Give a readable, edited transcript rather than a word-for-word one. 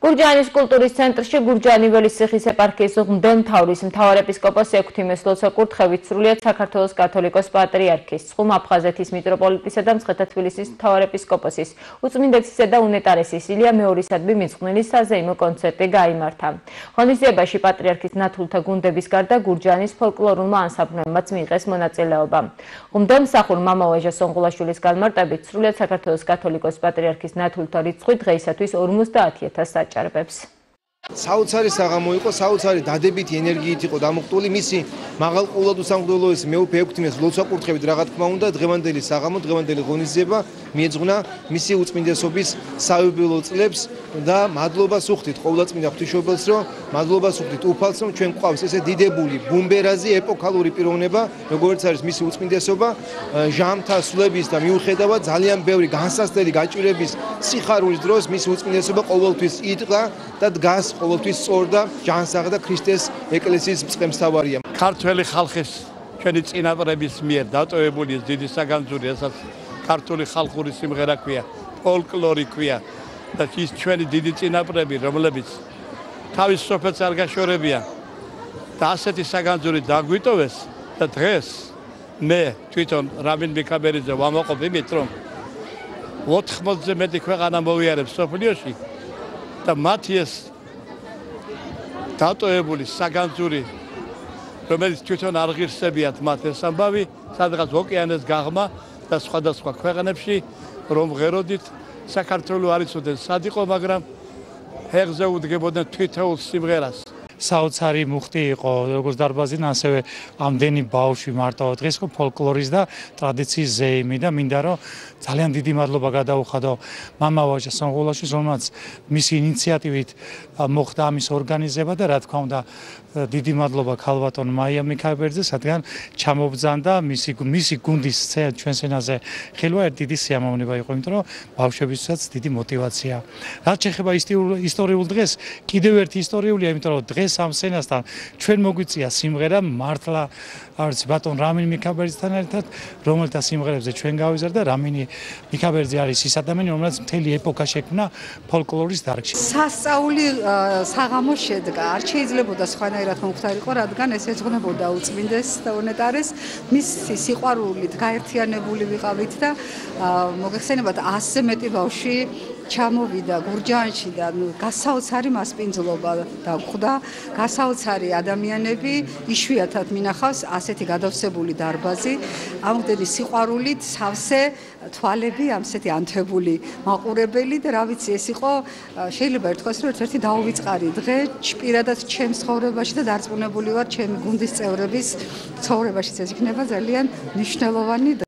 გურჯაანის კულტურის ცენტრში გურჯაანიველის ციხის ეპარქიის მღვდელმთავრის მთავარეპისკოპოს ექვთიმე სლოცაკურთხევით სრულიად საქართველოს კათოლიკოს პატრიარქის, ცხუმ აფხაზეთის მიტროპოლიტისა და მცხეთა თბილისის მთავარეპისკოპოსის, უწმინდესისა და უნეტარესის ილია მეორისადმი მიძღვნილი საზეიმო კონცერტი გაიმართა. ღონისძიებაში პატრიარქის ნათლთა გუნდების გარდა გურჯაანის ფოლკლორულმა ანსამბლებმაც მიიღეს მონაწილეობა. მღვდელმსახურ მამავაჟა სონღულაშვილის განმარტებით სრულიად საქართველოს კათოლიკოს პატრიარქის ნათლთა რიცხვი დღეისათვის 50,000-ს აჭარბებს. საოცარი საღამო იყო, საოცარი დადებითი ენერგიით იყო დამოხტული მისი მაღალყოვლადო სამღვდელოების მეუფე ექვთიმე სლოცაკურთხევით რა თქმა უნდა დღევანდელი საღამო, დღევანდელი ღონისძიება მიეძღვნა მისი უწმინდესობის საიუბილეო წლებს და მადლობას უხდით ყოვლადწმინდა ღვთისმშობელს, რომ მადლობას უხდით უფალს, რომ ჩვენ გვყავს ესე დიდებული ბუმბერაზი ეპოქალური პიროვნება, როგორც არის მისი უწმინდესობა, ჟამთა სულების და მიუხედავად ძალიან ბევრი განსასწრელი გაჭირების სიხარულის დროს მისი უწმინდესობა ყოველთვის იდგა და დგას ყოველთვის სწორ და ჯანსაღ და ქრისტეს ეკლესიის მწყემსთავარია. ქართველი ხალხის ჩვენი წინაპრების მიერ დატოვებული დიდი საგანძური, რასაც ქართული ხალხური სიმღერა ქვია, ფოლკლორი ქვია და ის ჩვენი დიდი წინაპრები, რომლებიც თავის სოფელს არ გაშორებიან და ასეთი საგანძური დაგვიტოვეს და დღეს მე თვითონ რამინ მიქაბერიძე ვამაყობ იმით, რომ 80-ზე მეტი ქვეყანა მოვიარებს სოფლიოში და მათი ეს დატოვებული საგანძური, რომელიც თვითონ არ ღირსებიათ მათ ეს ამბავი, სადღაც ოკეანეს გაღმა და სხვადასხვა ქვეყნებში რომ ღეროდით საქართველოს არ იცოდნენ სად იყო, მაგრამ ჰეგზე უდგებოდნენ თითოეულ სიმღერას. საოცარი მუხტი იყო როგორც დარბაზიდან, ასევე ამდენი ბავშვი მარტო დღეს იყო ფოლკლორის და ტრადიციის ზეიმი და მინდა რომ ძალიან დიდი მადლობა გადაუხადო მამავაჟა სონღულაშვილს, რომელმაც მისი ინიციატივით მოხდა ამის ორგანიზება და რა თქმა უნდა დიდი მადლობა ქალბატონ მაია მიქაბერიძეს, რადგან ჩამობძანდა მისი გუნდის ჩვენ სცენაზე ხელვა ერთ დიდი სიამოვნება იყო, იმიტომ რომ ბავშვებისთვისაც დიდი мотиваცია. რაც შეეხება ისტორიულ დღეს, კიდევ ერთი ისტორიულია, იმიტომ რომ დღეს ამ სცენასთან ჩვენ მოგვიწია სიმღერა მართლა არც ბატონ რამინ მიქაბერიძესთან ერთად, რომელთა სიმღერებზე ჩვენ გავიზარდა. რამინი მიქაბერიძე არის ის ადამიანი, რომელიც მთელი ეპოქა შექმნა ფოლკლორის დარგში. სასწაული საღამო შედგა, არ შეიძლებოდა სხვანაირად მომხდარიყო, რადგან ეს ეძღვნებოდა უწმინდეს და უნეტარეს, მისი სიყვარულით გაერთიანებული ვიყავით და მოგეხსენებათ 100-ზე მეტი ბავშვი ჩამოვიდა გურჯაანში და გასაოცარი მასპინძლობა დაგვხვდა, გასაოცარი ადამიანები, იშვიათად მინახავს ასეთი გადავსებული დარბაზი, ამგვდენი სიყვარულით სავსე თვალები, ამსეთი ანთებული მაყურებელი და რა ვიცი, ეს იყო შეიძლება ითქვას, რომ ერთ-ერთი დაუვიწყარი დღე პირადად ჩემს ცხოვრებაში და დარწმუნებული ვარ ჩემი გუნდის წევრების ცხოვრებაშიც ეს იქნება ძალიან მნიშვნელოვანი